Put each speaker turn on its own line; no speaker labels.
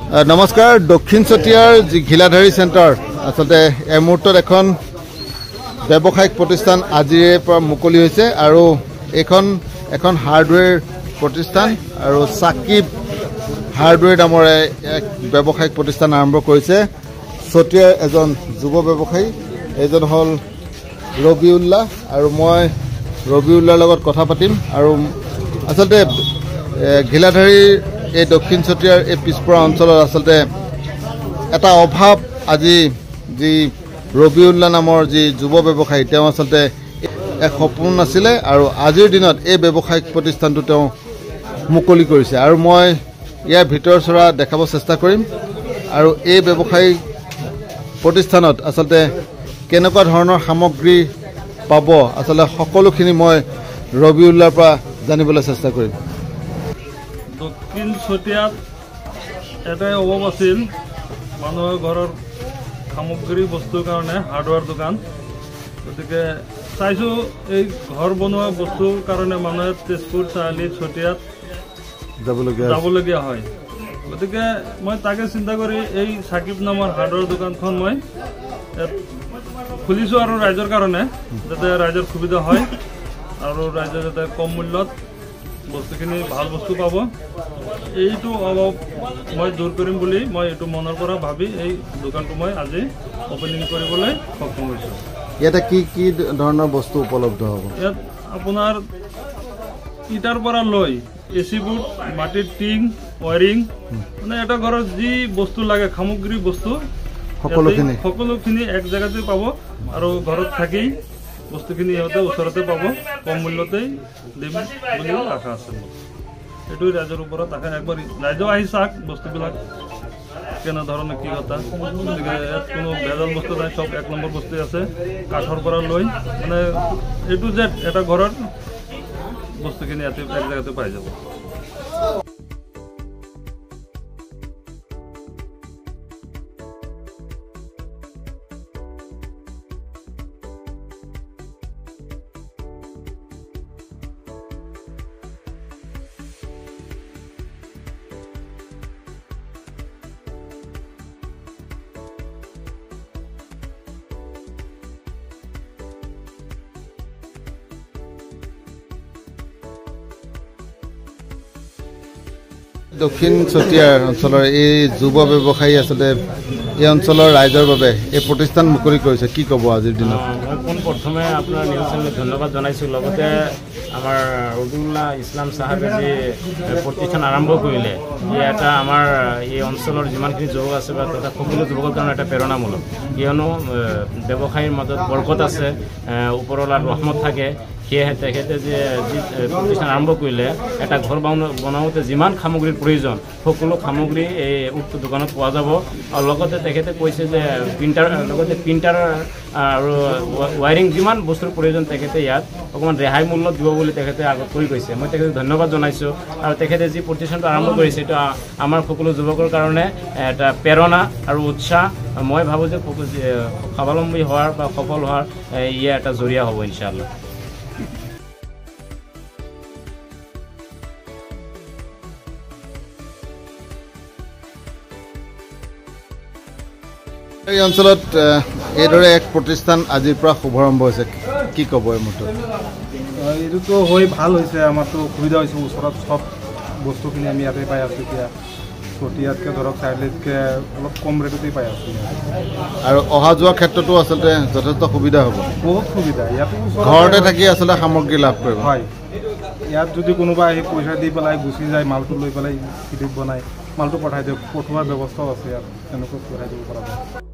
নমস্কাৰ দক্ষিণ চতিয়াৰ যি ঘিলাধাৰী চেণ্টাৰ আসলতে এই মুহূৰ্তত এখন ব্যৱসায়িক প্ৰতিষ্ঠান আজিৰে পৰা মুকলি হৈছে আৰু এখন হাৰ্ডৱেৰ প্ৰতিষ্ঠান আৰু সাকিব হাৰ্ডৱেৰ নামৰ এক ব্যৱসায়িক প্ৰতিষ্ঠান আৰম্ভ কৰিছে চতিয়াৰ এজন যুৱ ব্যৱসায়ী এজন হল ৰবিউল্লাহ আৰু মই ৰবিউল্লাহৰ লগত কথা পাতিম আৰু আসলতে ঘিলাধাৰী এই দক্ষিণ চতিয়াৰ এই পিছপৰা অঞ্চলত আসলতে এটা অভাৱ আজি যি ৰবিউল্লাহ নামৰ যি যুৱ ব্যৱসায়ী তেওঁ আসলতে এক সপোন আছিলে আৰু আজিৰ দিনত এই ব্যৱসায়িক প্ৰতিষ্ঠানটো তেওঁ মুকলি কৰিছে আৰু মই ইয়াৰ ভিতৰ চৰা দেখাব চেষ্টা কৰিম আৰু এই ব্যৱসায়িক প্ৰতিষ্ঠানত আসলতে কেনেকুৱা ধৰণৰ সামগ্ৰী পাব আসলে সকলোখিনি মই ৰবিউল্লাহৰ পৰা জানিবলৈ চেষ্টা কৰিম
দক্ষিণ চতিয়াত এটাই অভাৱ আছিল মানুহৰ ঘৰৰ সামগ্ৰী বস্তুৰ কাৰণে হাৰ্ডৱেৰ দোকান গতিকে চাইছোঁ এই ঘৰ বনোৱা বস্তুৰ কাৰণে মানুহে তেজপুৰ চাৰিআলি চতিয়াত যাবলগীয়া হয় গতিকে মই তাকে চিন্তা কৰি এই সাকিব নামৰ হাৰ্ডৱেৰ দোকানখন মই খুলিছোঁ আৰু ৰাইজৰ কাৰণে যাতে ৰাইজৰ সুবিধা হয় আৰু ৰাইজে যাতে কম মূল্যত বস্তুখিনি ভাল বস্তু পাব এইটো অভাৱ মই দূৰ কৰিম বুলি মই এইটো মনৰ পৰা ভাবি এই দোকানটো মই আজি অপেনিং কৰিবলৈ সক্ষম হৈছোঁ
ইয়াতে কি ধৰণৰ বস্তু উপলব্ধ হ'ব
ইয়াত আপোনাৰ ইটাৰ পৰা লৈ এচি বুট মাটিৰ টিং ৱায়াৰিং মানে এটা ঘৰত যি বস্তু লাগে সামগ্ৰী বস্তু সকলোখিনি এক জেগাতে পাব আৰু ঘৰত থাকি বস্তুখিনি ইহঁতে ওচৰতে পাব কম মূল্যতেই দিম বুলি আশা আছে এইটোৱে ৰাইজৰ ওপৰত আশা একবাৰ ৰাইজেও আহি চাওক বস্তুবিলাক কেনেধৰণে কি কথা গতিকে ইয়াত কোনো ভেজাল বস্তু নাই চব এক নম্বৰ বস্তু আছে কাঠৰ পৰা লৈ মানে এইটো যে এটা ঘৰত বস্তুখিনি ইয়াতে এক জেগাতে পাই যাব
দক্ষিণ চতিয়াৰ অঞ্চলৰ এই যুৱ ব্যৱসায়ী আসলে এই অঞ্চলৰ ৰাইজৰ বাবে এই প্ৰতিষ্ঠান মুকলি কৰিছে কি ক'ব আজিৰ দিনত
মই পোনপ্ৰথমে আপোনাৰ নিউজ চেনেলক ধন্যবাদ জনাইছোঁ লগতে আমাৰ ৰবিউল্লাহ ইছলাম চাহাবে যি প্ৰতিষ্ঠান আৰম্ভ কৰিলে ই এটা আমাৰ এই অঞ্চলৰ যিমানখিনি যুৱক আছে বা তথা সকলো যুৱকৰ কাৰণে এটা প্ৰেৰণামূলক কিয়নো ব্যৱসায়ীৰ মাজত বৰকত আছে ওপৰৱালাৰ ৰহমত থাকে সেয়েহে তেখেতে যে যি প্ৰতিষ্ঠান আৰম্ভ কৰিলে এটা ঘৰ বনাওঁতে যিমান সামগ্ৰীৰ প্ৰয়োজন সকলো সামগ্ৰী এই উক্ত দোকানত পোৱা যাব আৰু লগতে তেখেতে কৈছে যে প্ৰিণ্টাৰ আৰু ৱায়াৰিং যিমান বস্তুৰ প্ৰয়োজন তেখেতে ইয়াত অকণমান ৰেহাই মূল্যত দিব বুলি তেখেতে আগত কৈ কৈছে মই তেখেতক ধন্যবাদ জনাইছোঁ আৰু তেখেতে যি প্ৰতিষ্ঠানটো আৰম্ভ কৰিছে এইটো আমাৰ সকলো যুৱকৰ কাৰণে এটা প্ৰেৰণা আৰু উৎসাহ মই ভাবোঁ যে স্বাৱলম্বী হোৱাৰ বা সফল হোৱাৰ ইয়ে এটা জৰিয়া হ'ব ইনশাআল্লাহ
এই অঞ্চলত এইদৰে এক প্ৰতিষ্ঠান আজিৰ পৰা শুভাৰম্ভ হৈছে কি ক'ব এই মুহূৰ্তত
এইটোতো হৈ ভাল হৈছে আমাৰতো সুবিধা হৈছে ওচৰত চব বস্তুখিনি আমি ইয়াতে পাই আছোঁ এতিয়া চতিয়াতকৈ ধৰক চাৰিআলিতকৈ অলপ কম ৰেটতেই পাই আছোঁ
আৰু অহা যোৱাৰ ক্ষেত্ৰতো আচলতে যথেষ্ট সুবিধা হ'ব
বহুত সুবিধা ইয়াতো
ঘৰতে থাকি আচলতে সামগ্ৰী লাভ কৰিব
হয় ইয়াত যদি কোনোবা আহি পইচা দি পেলাই গুচি যায় মালটো লৈ পেলাই ভিডিঅ' বনাই মালটো পঠাই দিয়ক পঠোৱাৰ ব্যৱস্থাও আছে ইয়াত তেনেকৈ পঠাই দিব পৰা যায়